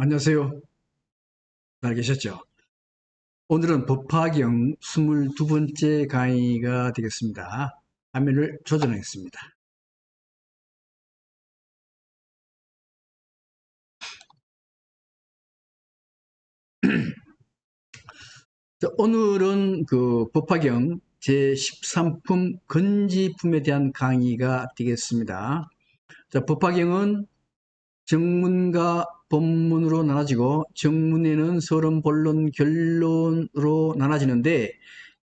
안녕하세요. 잘 계셨죠? 오늘은 법화경 22번째 강의가 되겠습니다. 화면을 조정하겠습니다. 오늘은 그 법화경 제13품 건지품에 대한 강의가 되겠습니다. 자, 법화경은 정문과 본문으로 나눠지고 정문에는 서론, 본론, 결론으로 나눠지는데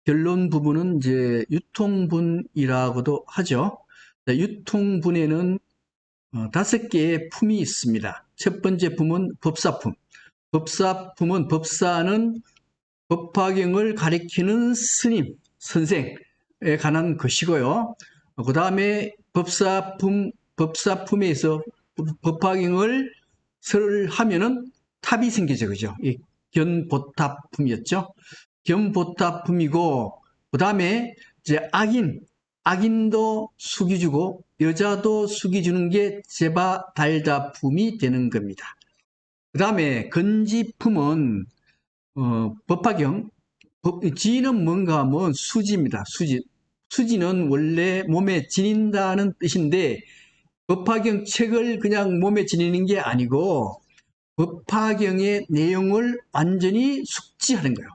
결론 부분은 이제 유통분이라고도 하죠. 자, 유통분에는 5개의 품이 있습니다. 첫 번째 품은 법사품. 법사품은 법사는 법화경을 가리키는 스님, 선생에 관한 것이고요. 그 다음에 법사품에서 법화경을 설하면은 탑이 생기죠. 그죠? 이 견보탑품이었죠. 견보탑품이고, 그 다음에 이제 악인도 숙이주고, 여자도 숙이주는 게 제바달다품이 되는 겁니다. 그 다음에 건지품은, 법화경, 지는 뭔가 하면 수지입니다. 수지. 수지는 원래 몸에 지닌다는 뜻인데, 법화경 책을 그냥 몸에 지니는 게 아니고, 법화경의 내용을 완전히 숙지하는 거예요.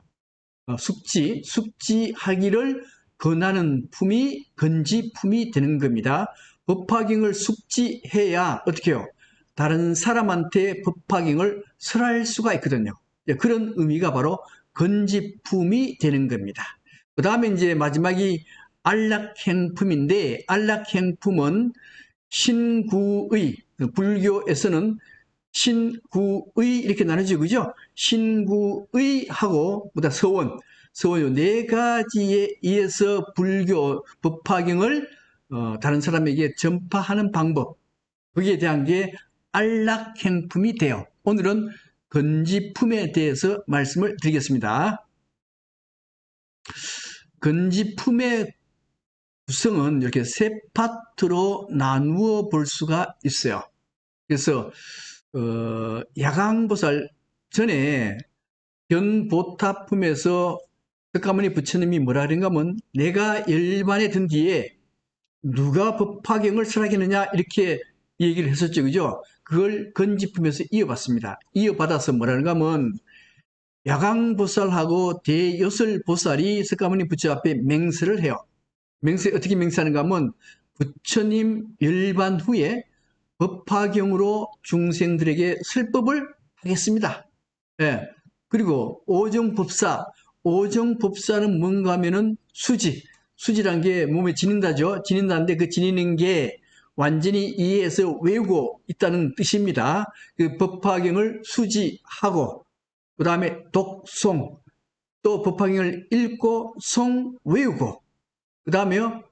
숙지하기를 권하는 품이 건지품이 되는 겁니다. 법화경을 숙지해야 어떻게 해요? 다른 사람한테 법화경을 설할 수가 있거든요. 그런 의미가 바로 건지품이 되는 겁니다. 그 다음에 이제 마지막이 안락행품인데, 안락행품은 신구의, 불교에서는 신구의 이렇게 나눠지고, 그죠? 신구의하고, 보다 서원, 네 가지에 의해서 불교 법화경을 다른 사람에게 전파하는 방법, 거기에 대한 게 안락행품이 돼요. 오늘은 건지품에 대해서 말씀을 드리겠습니다. 건지품의 구성은 이렇게 세 파트로 나누어 볼 수가 있어요. 그래서 야광보살 전에 견보타품에서 석가모니 부처님이 뭐라 그런가 하면 내가 열반에 든 뒤에 누가 법화경을 설하겠느냐 이렇게 얘기를 했었죠. 그죠? 그걸 건지품에서 이어받습니다. 이어받아서 뭐라는가 하면 야광보살하고 대여설보살이 석가모니 부처 앞에 맹세를 해요. 어떻게 맹세하는가 하면 부처님 열반 후에 법화경으로 중생들에게 설법을 하겠습니다. 예. 그리고 오정법사는 뭔가 하면은 수지란 게 몸에 지닌다죠. 지닌다는데 그 지니는 게 완전히 이해해서 외우고 있다는 뜻입니다. 그 법화경을 수지하고, 그 다음에 독송, 또 법화경을 읽고 외우고, 그 다음에요,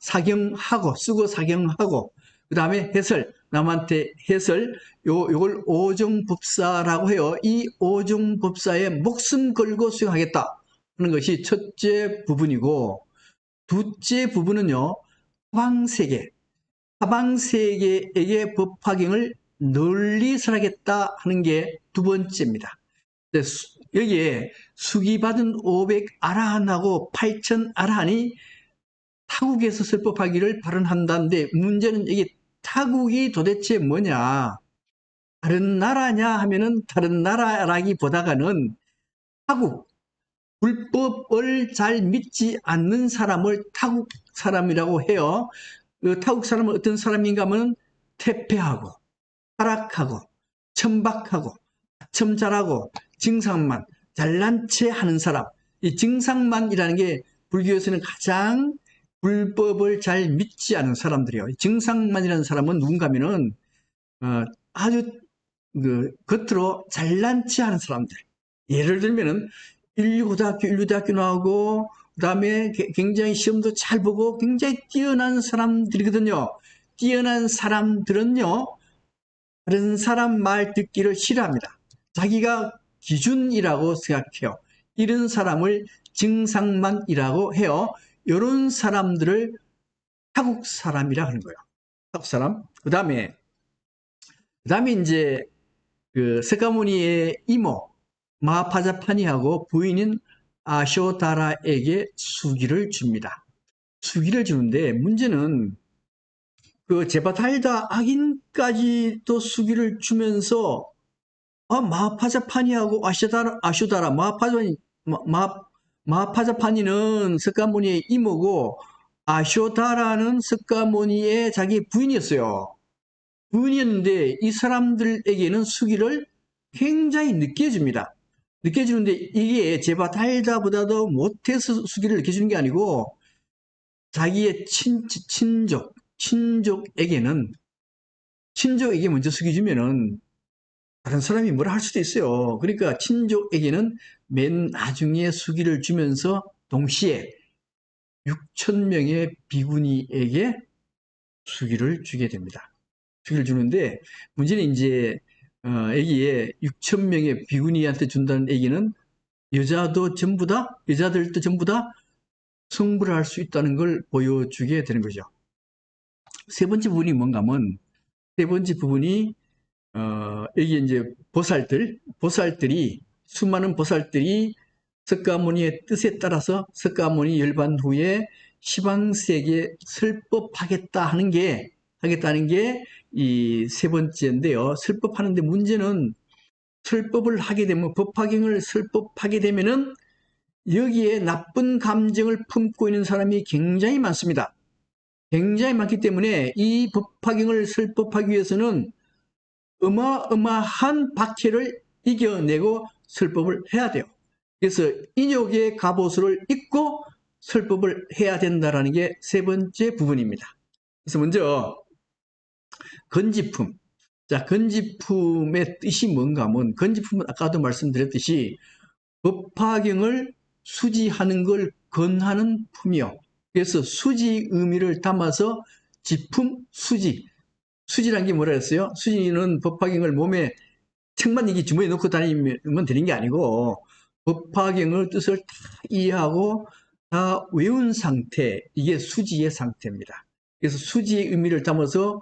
사경하고, 쓰고 사경하고, 그 다음에 남한테 요걸 오종법사라고 해요. 이 오종법사에 목숨 걸고 수행하겠다 하는 것이 첫째 부분이고, 둘째 부분은요, 사방세계, 사방세계에게 법화경을 널리 설하겠다 하는 게 두 번째입니다. 여기에 수기받은 500 아라한하고 8천 아라한이 타국에서 설법하기를 발언한다는데 문제는 이게 타국이 도대체 뭐냐? 다른 나라냐 하면은 다른 나라라기보다는 타국, 불법을 잘 믿지 않는 사람을 타국 사람이라고 해요. 그 타국 사람은 어떤 사람인가 하면 퇴폐하고 타락하고 천박하고 첨잘하고 증상만 잘난 체 하는 사람. 이 증상만이라는 게 불교에서는 가장 불법을 잘 믿지 않은 사람들이에요. 증상만이라는 사람은 누군가 하면은 아주 겉으로 잘난 체 하는 사람들. 예를 들면은 인류대학교 나오고 그다음에 굉장히 시험도 잘 보고 굉장히 뛰어난 사람들이거든요. 뛰어난 사람들은요. 다른 사람 말 듣기를 싫어합니다. 자기가 기준이라고 생각해요. 이런 사람을 증상만이라고 해요. 이런 사람들을 타국 사람이라 하는 거예요. 타국 사람. 그 다음에 이제 그 스가모니의 이모 마하파자파니하고 부인인 아쇼다라에게 수기를 줍니다. 수기를 주는데 문제는 그 제바달다 악인까지도 수기를 주면서 마하파자파니하고 아쇼다라 마하파자파니는 스가모니의 이모고 아쇼다라는 스가모니의 자기 부인이었어요. 부인이었는데 이 사람들에게는 수기를 굉장히 늦게 줍니다. 늦게 주는데 이게 제바달다보다도 못해서 수기를 늦게 주는 게 아니고 자기의 친족에게 먼저 수기 주면은 다른 사람이 뭐라 할 수도 있어요. 그러니까 친족에게는 맨 나중에 수기를 주면서 동시에 6천 명의 비구니에게 수기를 주게 됩니다. 수기를 주는데 문제는 이제 여기에 6천 명의 비구니한테 준다는 얘기는 여자들도 전부 다 성불을 할 수 있다는 걸 보여주게 되는 거죠. 세 번째 부분이 뭔가 하면 세 번째 부분이 여기 이제 보살들이 수많은 보살들이 석가모니의 뜻에 따라서 석가모니 열반 후에 시방세계 설법하겠다 하는 게 이 세 번째인데요. 설법하는데 문제는 설법을 하게 되면 법화경을 설법하게 되면은 여기에 나쁜 감정을 품고 있는 사람이 굉장히 많습니다. 굉장히 많기 때문에 이 법화경을 설법하기 위해서는 어마어마한 박해를 이겨내고 설법을 해야 돼요. 그래서 인욕의 갑옷을 입고 설법을 해야 된다는 게 세 번째 부분입니다. 그래서 먼저 건지품. 자, 건지품의 뜻이 뭔가 하면 건지품은 아까도 말씀드렸듯이 법화경을 수지하는 걸 건하는 품이요. 그래서 수지 의미를 담아서 지품, 수지란 게 뭐라 했어요? 수지는 법화경을 몸에 책만 이게 주머니에 넣고 다니면 되는 게 아니고 법화경을 뜻을 다 이해하고 다 외운 상태, 이게 수지의 상태입니다. 그래서 수지의 의미를 담아서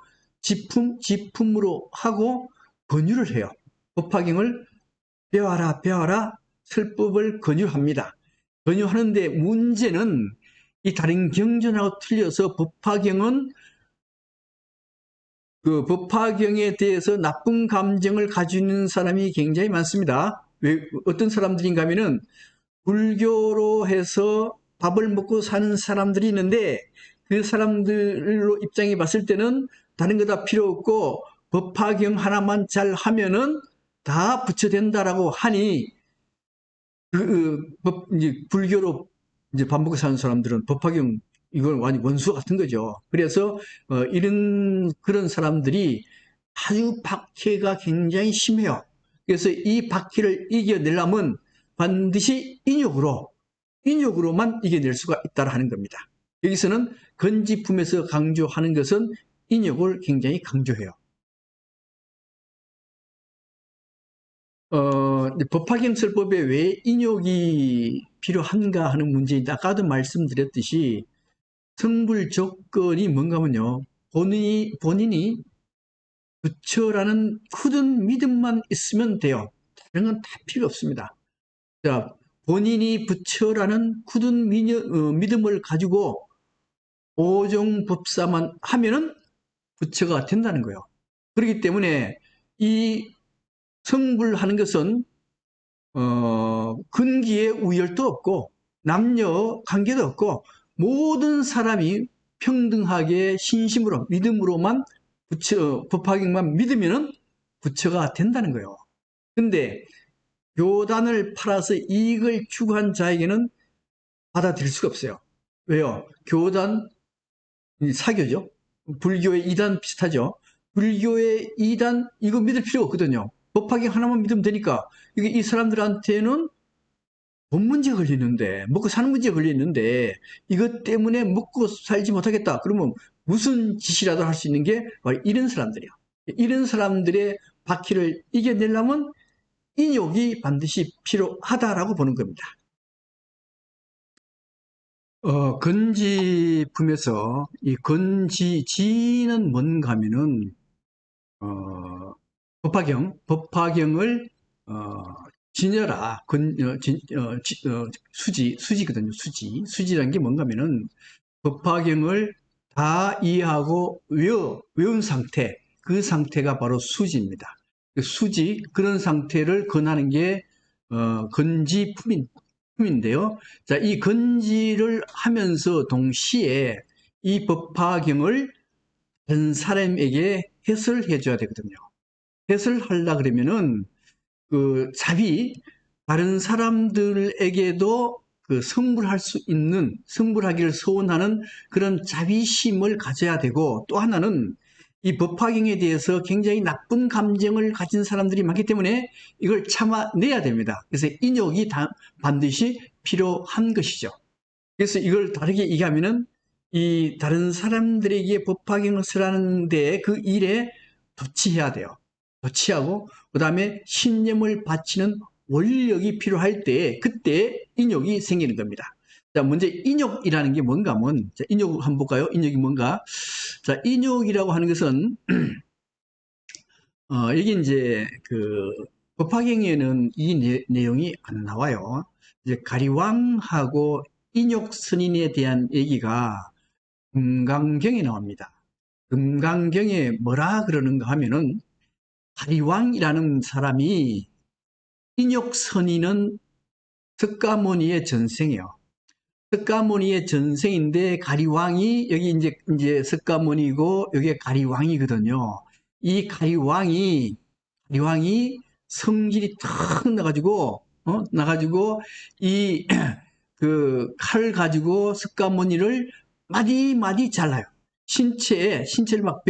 지품으로 하고 권유를 해요. 법화경을 배워라 설법을 권유합니다. 권유하는데 문제는 이 다른 경전하고 틀려서 법화경은 그 법화경에 대해서 나쁜 감정을 가지고 있는 사람이 굉장히 많습니다. 왜, 어떤 사람들인가 하면은 불교로 해서 밥을 먹고 사는 사람들이 있는데 그 사람들로 입장에 봤을 때는 다른 거 다 필요 없고 법화경 하나만 잘 하면은 다 부처된다라고 하니 이제 불교로 이제 밥 먹고 사는 사람들은 법화경 이건 완전 원수 같은 거죠. 그래서 그런 사람들이 아주 박해가 굉장히 심해요. 그래서 이 박해를 이겨내려면 반드시 인욕으로만 이겨낼 수가 있다는 겁니다. 여기서는 건지품에서 강조하는 것은 인욕을 굉장히 강조해요. 법화경설법에 왜 인욕이 필요한가 하는 문제인데 아까도 말씀드렸듯이 성불 조건이 뭔가 하면요. 본인이 부처라는 굳은 믿음만 있으면 돼요. 다른 건 다 필요 없습니다. 자, 본인이 부처라는 굳은 믿음을 가지고 오종법사만 하면은 부처가 된다는 거예요. 그렇기 때문에 이 성불하는 것은 근기에 우열도 없고 남녀 관계도 없고 모든 사람이 평등하게 신심으로 믿음으로만 법화경만 믿으면 부처가 된다는 거예요. 근데 교단을 팔아서 이익을 추구한 자에게는 받아들일 수가 없어요. 왜요? 교단 사교죠. 불교의 이단 비슷하죠. 불교의 이단 이거 믿을 필요 없거든요. 법화경 하나만 믿으면 되니까 이게 이 사람들한테는 돈 문제 걸리는데 먹고 사는 문제 걸리는데 이것 때문에 먹고 살지 못하겠다. 그러면 무슨 짓이라도 할 수 있는 게 바로 이런 사람들이에요. 이런 사람들의 바퀴를 이겨내려면 인욕이 반드시 필요하다라고 보는 겁니다. 건지품에서 이 지는 뭔가 하면은 법화경을 지녀라. 수지거든요. 수지라는 게 뭔가 하면은 법화경을 다 이해하고 외운 상태, 그 상태가 바로 수지입니다. 그런 상태를 건하는 게 건지품인데요. 자, 이 건지를 하면서 동시에 이 법화경을 다른 사람에게 해설해 줘야 되거든요. 해설하려 그러면은 다른 사람들에게도 성불하기를 소원하는 그런 자비심을 가져야 되고, 또 하나는 이 법화경에 대해서 굉장히 나쁜 감정을 가진 사람들이 많기 때문에 이걸 참아내야 됩니다. 그래서 인욕이 반드시 필요한 것이죠. 그래서 이걸 다르게 얘기하면은 이 다른 사람들에게 법화경을 쓰라는데 그 일에 도취해야 돼요. 도취하고 그다음에 신념을 바치는 원력이 필요할 때 그때 인욕이 생기는 겁니다. 자, 먼저 인욕이라는 게 뭔가 하면, 자, 인욕 한번 볼까요? 인욕이 뭔가? 자, 인욕이라고 하는 것은 여기 이제 법화경에는 이 내용이 안 나와요. 이제 가리왕하고 인욕 선인에 대한 얘기가 금강경에 나옵니다. 금강경에 뭐라 그러는가 하면은 가리왕이라는 사람이 인욕 선인은 석가모니의 전생이에요. 석가모니의 전생인데 가리왕이 여기 이제 석가모니고 여기 가리왕이거든요. 이 가리왕이 성질이 탁 나가지고 이 그 칼 가지고 석가모니를 마디마디 잘라요. 신체를 막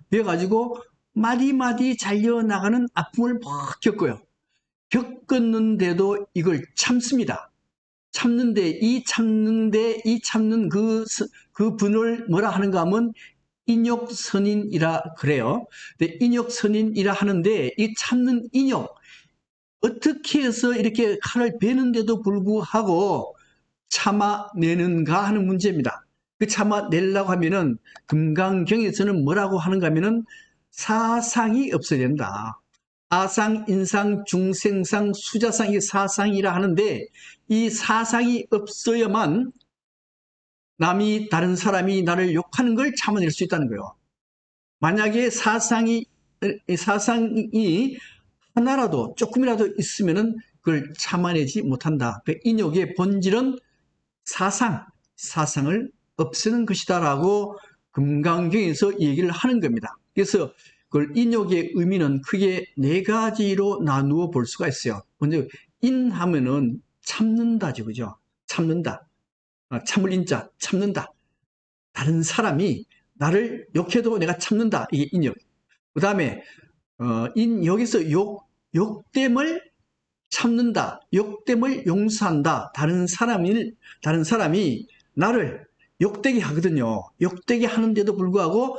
베어가지고 마디마디 잘려나가는 아픔을 막 겪어요. 겪었는데도 이걸 참습니다. 이 참는 그 분을 뭐라 하는가 하면 인욕선인이라 그래요. 근데 인욕선인이라 하는데 이 참는 인욕, 어떻게 해서 이렇게 칼을 베는데도 불구하고 참아내는가 하는 문제입니다. 그 참아내려고 하면은 금강경에서는 뭐라고 하는가 하면은 사상이 없어야 된다. 아상, 인상, 중생상, 수자상, 이 사상이라 하는데 이 사상이 없어야만 다른 사람이 나를 욕하는 걸 참아낼 수 있다는 거예요. 만약에 사상이 하나라도 조금이라도 있으면은 그걸 참아내지 못한다. 그 인욕의 본질은 사상을 없애는 것이다라고 금강경에서 얘기를 하는 겁니다. 그래서 그걸 인욕의 의미는 크게 네 가지로 나누어 볼 수가 있어요. 먼저 인하면은 참는다죠, 그죠? 참는다. 참을 인자, 참는다. 다른 사람이 나를 욕해도 내가 참는다. 이게 인욕. 그 다음에 여기서 욕됨을 참는다. 욕됨을 용서한다. 다른 사람이 나를 욕되게 하거든요. 욕되게 하는데도 불구하고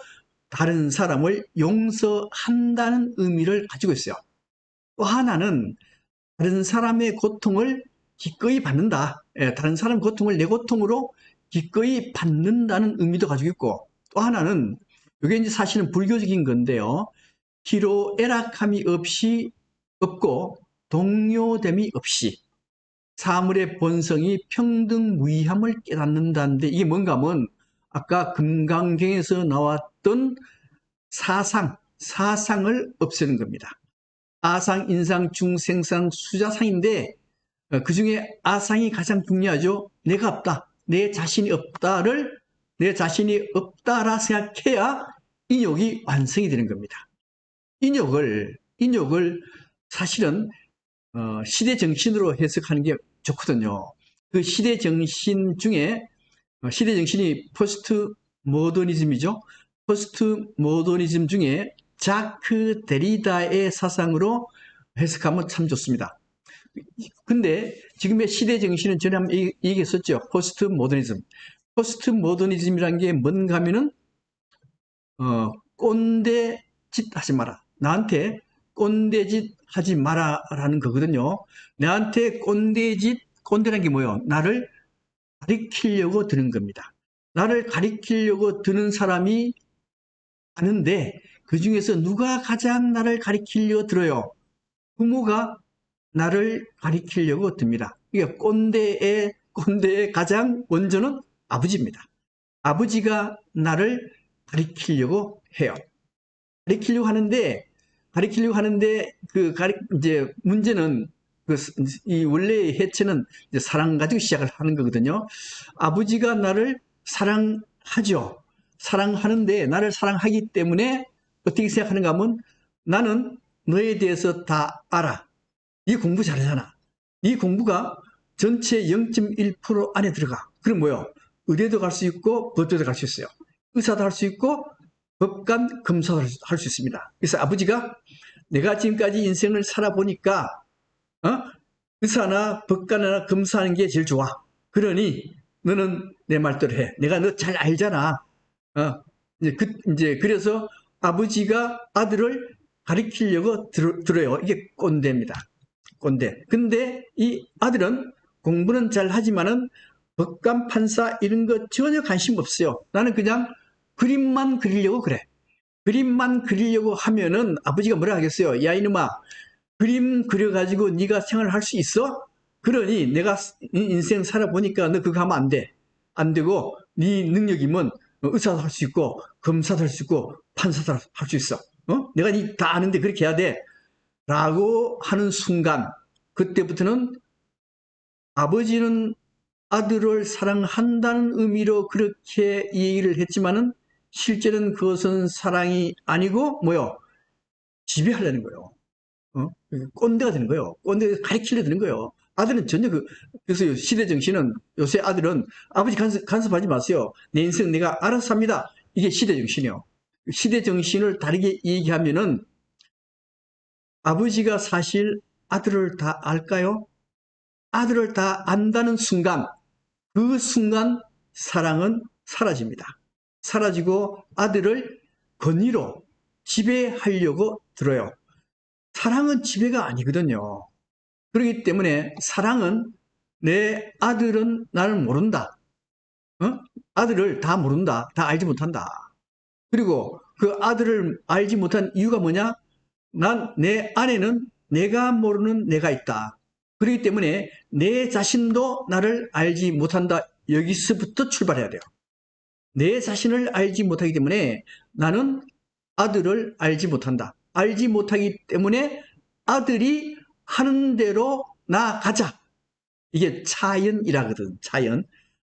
다른 사람을 용서한다는 의미를 가지고 있어요. 또 하나는 다른 사람의 고통을 기꺼이 받는다. 다른 사람 고통을 내 고통으로 기꺼이 받는다는 의미도 가지고 있고, 또 하나는 이게 이제 사실은 불교적인 건데요. 희로애락함이 없고 동요됨이 없이 사물의 본성이 평등무이함을 깨닫는다는데, 이게 뭔가 하면 아까 금강경에서 나왔던 사상을 없애는 겁니다. 아상, 인상, 중생상, 수자상인데 그 중에 아상이 가장 중요하죠. 내가 없다, 내 자신이 없다라 생각해야 인욕이 완성이 되는 겁니다. 인욕을 사실은 시대 정신으로 해석하는 게 좋거든요. 그 시대 정신이 포스트 모더니즘이죠. 포스트 모더니즘 중에 자크 데리다의 사상으로 해석하면 참 좋습니다. 근데 지금의 시대 정신은 전에 한번 얘기했었죠. 포스트 모더니즘. 포스트 모더니즘이란 게 뭔가 하면은 꼰대 짓 하지 마라. 나한테 꼰대 짓 하지 마라라는 거거든요. 나한테 꼰대라는 게 뭐예요? 나를 가리키려고 드는 겁니다. 나를 가리키려고 드는 사람이 많은데 그 중에서 누가 가장 나를 가리키려 들어요? 부모가 나를 가리키려고 듭니다. 그러니까 꼰대의 가장 원조는 아버지입니다. 아버지가 나를 가리키려고 해요. 가리키려고 하는데 이제 문제는 이 원래의 해체는 이제 사랑 가지고 시작을 하는 거거든요. 아버지가 나를 사랑하죠. 사랑하는데 나를 사랑하기 때문에 어떻게 생각하는가 하면 나는 너에 대해서 다 알아. 이 공부 잘하잖아. 이 공부가 전체 0.1% 안에 들어가. 그럼 뭐요? 의대도 갈 수 있고 법대도 갈 수 있어요. 의사도 할 수 있고 법관, 검사도 할 수 있습니다. 그래서 아버지가 내가 지금까지 인생을 살아보니까 의사나 법관이나 검사하는 게 제일 좋아. 그러니 너는 내 말대로 해. 내가 너 잘 알잖아. 이제 그래서 아버지가 아들을 가리키려고 들어요. 이게 꼰대입니다. 꼰대. 근데 이 아들은 공부는 잘 하지만은 법관, 판사 이런 거 전혀 관심 없어요. 나는 그냥 그림만 그리려고 그래. 그림만 그리려고 하면은 아버지가 뭐라 하겠어요? 야 이놈아, 그림 그려가지고 네가 생활할 수 있어? 그러니 내가 인생 살아보니까 너 그거 하면 안 돼. 안 되고 네 능력이면 의사도 할 수 있고 검사도 할 수 있고 판사도 할 수 있어. 내가 네 다 아는데 그렇게 해야 돼. 라고 하는 순간 그때부터는 아버지는 아들을 사랑한다는 의미로 그렇게 얘기를 했지만은 실제는 그것은 사랑이 아니고 뭐요? 지배하려는 거예요. 꼰대가 되는 거예요. 꼰대가 가르치려 되는 거예요. 아들은 전혀 그래서 시대 정신은 요새 아들은 아버지 간섭하지 마세요. 내 인생 내가 알아서 삽니다. 이게 시대 정신이요. 시대 정신을 다르게 얘기하면은 아버지가 사실 아들을 다 알까요? 아들을 다 안다는 순간 그 순간 사랑은 사라집니다. 사라지고 아들을 권위로 지배하려고 들어요. 사랑은 지배가 아니거든요. 그렇기 때문에 사랑은 내 아들은 나를 모른다. 아들을 다 모른다. 다 알지 못한다. 그리고 그 아들을 알지 못한 이유가 뭐냐? 내 안에는 내가 모르는 내가 있다. 그렇기 때문에 내 자신도 나를 알지 못한다. 여기서부터 출발해야 돼요. 내 자신을 알지 못하기 때문에 나는 아들을 알지 못한다. 알지 못하기 때문에 아들이 하는 대로 나아가자. 이게 차연이라거든. 차연.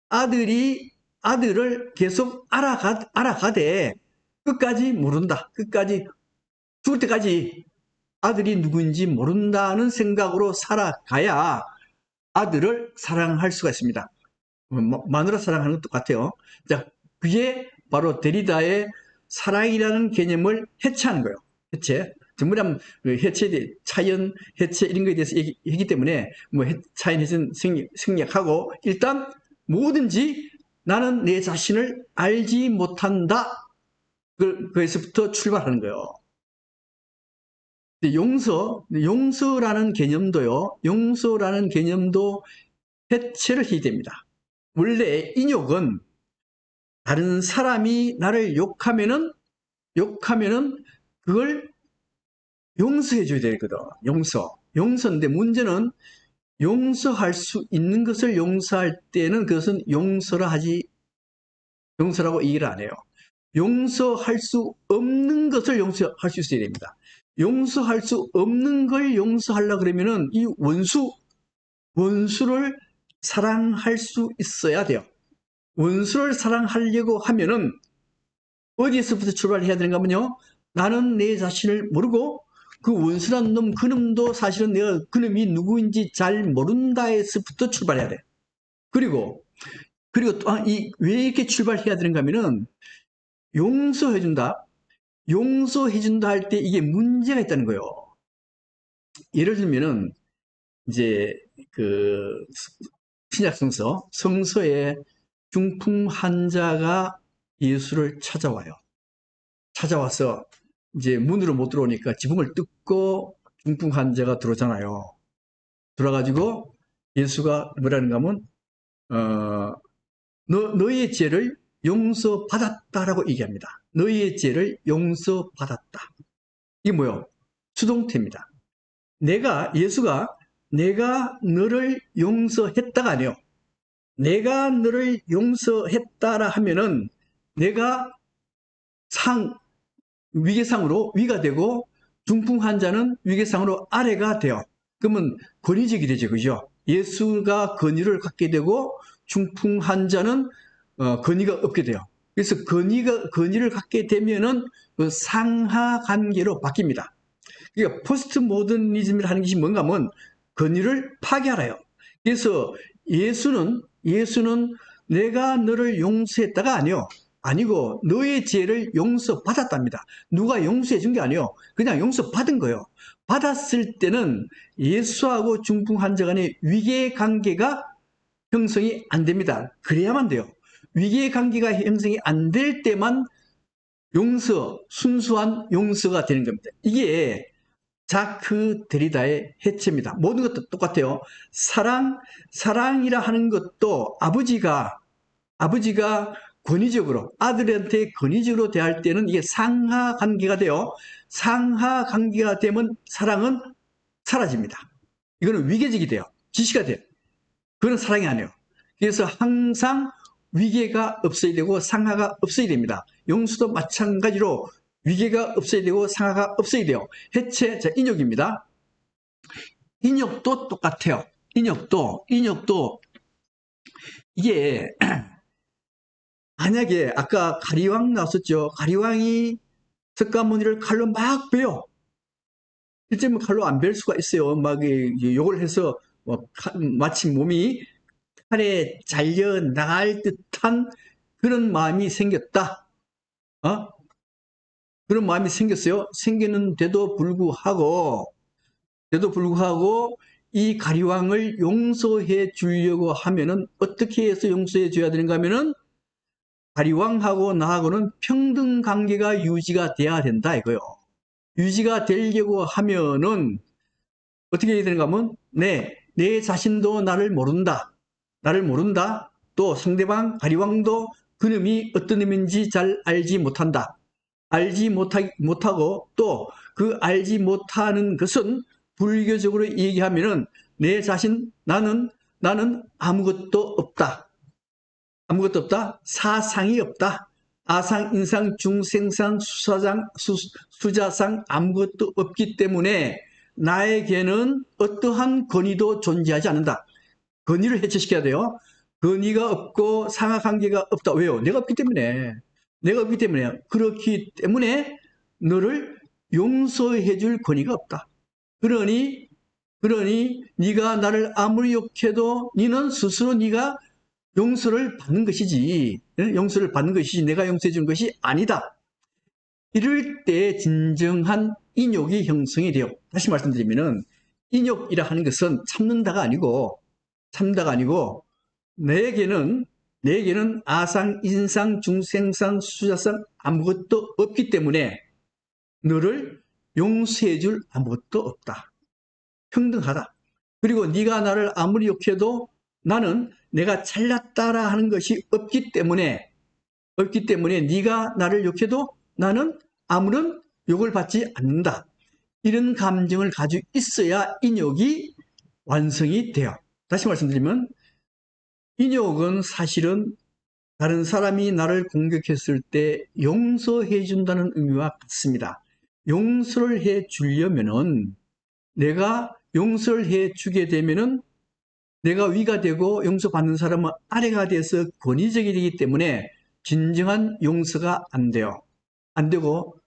아들을 계속 알아가되 끝까지 모른다. 끝까지 죽을 때까지 아들이 누구인지 모른다는 생각으로 살아가야 아들을 사랑할 수가 있습니다. 마누라 사랑하는 것도 똑같아요. 자, 그게 바로 데리다의 사랑이라는 개념을 해체하는 거예요. 해체. 전문하면 해체, 차연, 해체 이런 거에 대해서 얘기하기 때문에 뭐 차연, 해체는 생략하고 일단 뭐든지 나는 내 자신을 알지 못한다. 그에서부터 출발하는 거예요. 용서라는 개념도 해체를 해야 됩니다. 원래 인욕은 다른 사람이 나를 욕하면은 그걸 용서해 줘야 되거든. 용서인데 문제는 용서할 수 있는 것을 용서할 때는 그것은 용서라고 얘기를 안 해요. 용서할 수 없는 것을 용서할 수 있어야 됩니다. 용서할 수 없는 걸 용서하려고 그러면은 이 원수를 사랑할 수 있어야 돼요. 원수를 사랑하려고 하면은 어디에서부터 출발해야 되는가 하면요. 나는 내 자신을 모르고 그 원수란 놈, 그놈도 사실은 내가 그놈이 누구인지 잘 모른다에서부터 출발해야 돼. 그리고 왜 이렇게 출발해야 되는가 하면은 용서해준다 할 때 이게 문제가 있다는 거예요. 예를 들면은 이제 그 신약 성서에 중풍 환자가 예수를 찾아와서 이제 문으로 못 들어오니까 지붕을 뜯고 중풍 환자가 들어오잖아요. 들어가지고 예수가 뭐라는가 하면 너의 죄를 용서받았다라고 얘기합니다. 너희의 죄를 용서받았다. 이게 뭐요? 수동태입니다. 예수가 내가 너를 용서했다가 아니요. 내가 너를 용서했다라 하면은 내가 위계상으로 위가 되고 중풍 환자는 위계상으로 아래가 돼요. 그러면 권위적이 되죠. 그죠? 예수가 권위를 갖게 되고 중풍 환자는 권위가 없게 돼요. 그래서 권위를 갖게 되면은 그 상하 관계로 바뀝니다. 그러니까 포스트 모더니즘이라는 것이 뭔가 하면 권위를 파괴하라요. 그래서 예수는 내가 너를 용서했다가 아니고 너의 죄를 용서받았답니다. 누가 용서해 준 게 아니요. 그냥 용서받은 거예요. 받았을 때는 예수하고 중풍 환자 간의 위계 관계가 형성이 안 됩니다. 그래야만 돼요. 위계 관계가 형성이 안 될 때만 순수한 용서가 되는 겁니다. 이게 자크 데리다의 해체입니다. 모든 것도 똑같아요. 사랑이라 하는 것도 아버지가 권위적으로, 아들한테 권위적으로 대할 때는 이게 상하 관계가 돼요. 상하 관계가 되면 사랑은 사라집니다. 이거는 위계적이 돼요. 지시가 돼요. 그건 사랑이 아니에요. 그래서 항상 위계가 없어야 되고 상하가 없어야 됩니다. 용서도 마찬가지로 위계가 없어야 되고 상하가 없어야 돼요. 해체, 자, 인욕입니다. 인욕도 똑같아요. 인욕도 이게 만약에 아까 가리왕 나왔었죠. 가리왕이 석가모니를 칼로 막 베요. 실제 뭐 칼로 안 벨 수가 있어요. 막 욕을 해서 마치 몸이 칼에 잘려 나갈 듯한 그런 마음이 생겼다. 그런 마음이 생겼어요. 생기는데도 불구하고 이 가리왕을 용서해 주려고 하면은 어떻게 해서 용서해 줘야 되는가 하면은 가리왕하고 나하고는 평등 관계가 유지가 돼야 된다 이거요. 유지가 되려고 하면은 어떻게 해야 되는가 하면 내 자신도 나를 모른다. 또 상대방 가리왕도 그놈이 어떤 놈인지 잘 알지 못한다. 알지 못하고 또 그 알지 못하는 것은 불교적으로 얘기하면은 내 자신 나는 아무것도 없다. 사상이 없다. 아상, 인상, 중생상, 수자상 아무것도 없기 때문에 나에게는 어떠한 권위도 존재하지 않는다. 권위를 해체시켜야 돼요. 권위가 없고 상하관계가 없다. 왜요? 내가 없기 때문에. 그렇기 때문에 너를 용서해 줄 권위가 없다. 그러니 네가 나를 아무리 욕해도 너는 스스로 네가 용서를 받는 것이지. 내가 용서해 주는 것이 아니다. 이럴 때 진정한 인욕이 형성이 돼요. 다시 말씀드리면은 인욕이라 하는 것은 참다가 아니고 내게는 아상, 인상, 중생상, 수자상 아무것도 없기 때문에 너를 용서해 줄 아무것도 없다. 평등하다. 그리고 네가 나를 아무리 욕해도 나는 내가 잘났다라 하는 것이 없기 때문에 네가 나를 욕해도 나는 아무런 욕을 받지 않는다. 이런 감정을 가지고 있어야 인욕이 완성이 돼요. 다시 말씀드리면 인욕은 사실은 다른 사람이 나를 공격했을 때 용서해 준다는 의미와 같습니다. 용서를 해 주려면은 내가 용서를 해 주게 되면은 내가 위가 되고 용서받는 사람은 아래가 돼서 권위적이 되기 때문에 진정한 용서가 안 돼요. 안 되고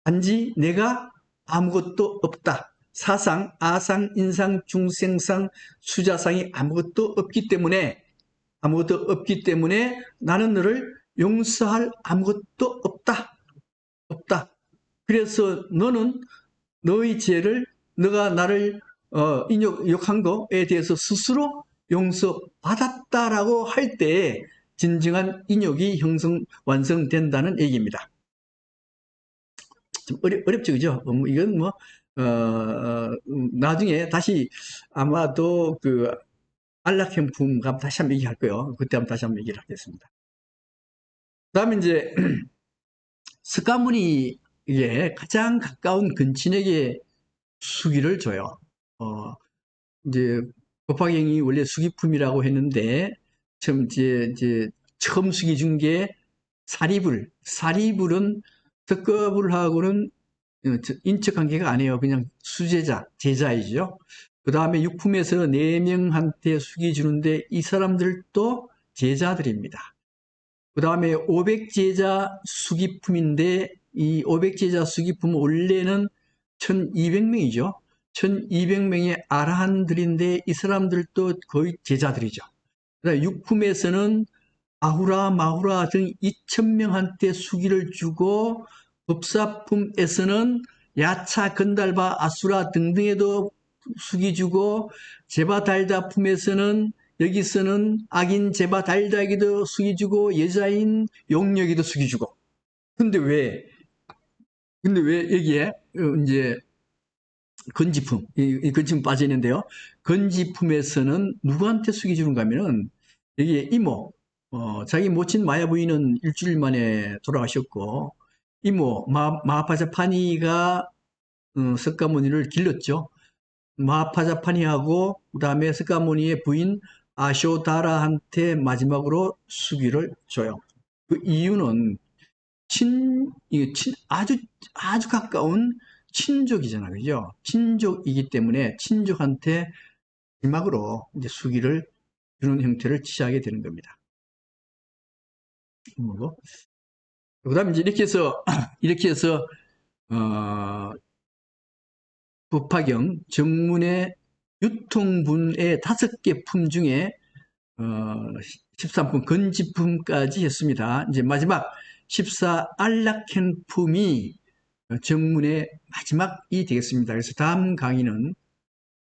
단지 내가 아무것도 없다. 사상, 아상, 인상, 중생상, 수자상이 아무것도 없기 때문에 나는 너를 용서할 아무것도 없다. 그래서 너는 너의 죄를 너가 나를 욕한 거에 대해서 스스로 용서받았다라고 할 때 진정한 인욕이 완성된다는 얘기입니다. 좀 어렵죠, 그죠? 이건 나중에 다시 아마도 안락현품 다시 한번 얘기할 거예요. 그때 한번 다시 한번 얘기를 하겠습니다. 그다음에 이제 석가모니에게 가장 가까운 근친에게 수기를 줘요. 이제 법화경이 원래 수기품이라고 했는데 처음 수기 준 게 사리불은 석가불하고는 인척 관계가 아니에요. 그냥 제자이죠. 그 다음에 육품에서 4명한테 수기 주는데 이 사람들도 제자들입니다. 그 다음에 500제자 수기품인데 이 500제자 수기품은 원래는 1200명이죠. 1200명의 아라한들인데 이 사람들도 거의 제자들이죠. 그다음에 육품에서는 아후라, 마후라 등 2000명한테 수기를 주고 법사품에서는 야차, 건달바, 아수라 등등에도 수기 주고 제바달다 품에서는 여기서는 악인 제바달다에게도 수기 주고 여자인 용녀에게도 수기 주고. 근데 왜 여기에 이제 이 건지품 빠져 있는데요. 건지품에서는 누구한테 수기 주는가 하면은 여기에 이모, 자기 모친 마야 부인은 일주일 만에 돌아가셨고, 이모, 마하파자파니가 석가모니를 길렀죠. 마하파자파니하고, 그 다음에 석가모니의 부인 아쇼다라한테 마지막으로 수기를 줘요. 그 이유는 아주 가까운 친족이잖아. 그죠? 친족이기 때문에 친족한테 마지막으로 이제 수기를 주는 형태를 취하게 되는 겁니다. 그 다음에 이제 이렇게 해서, 법화경 정문의 유통분의 5개 품 중에, 13품 건지품까지 했습니다. 이제 마지막 14 안락현 품이 정문의 마지막이 되겠습니다. 그래서 다음 강의는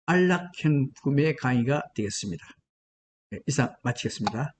안락현 품의 강의가 되겠습니다. 네, 이상 마치겠습니다.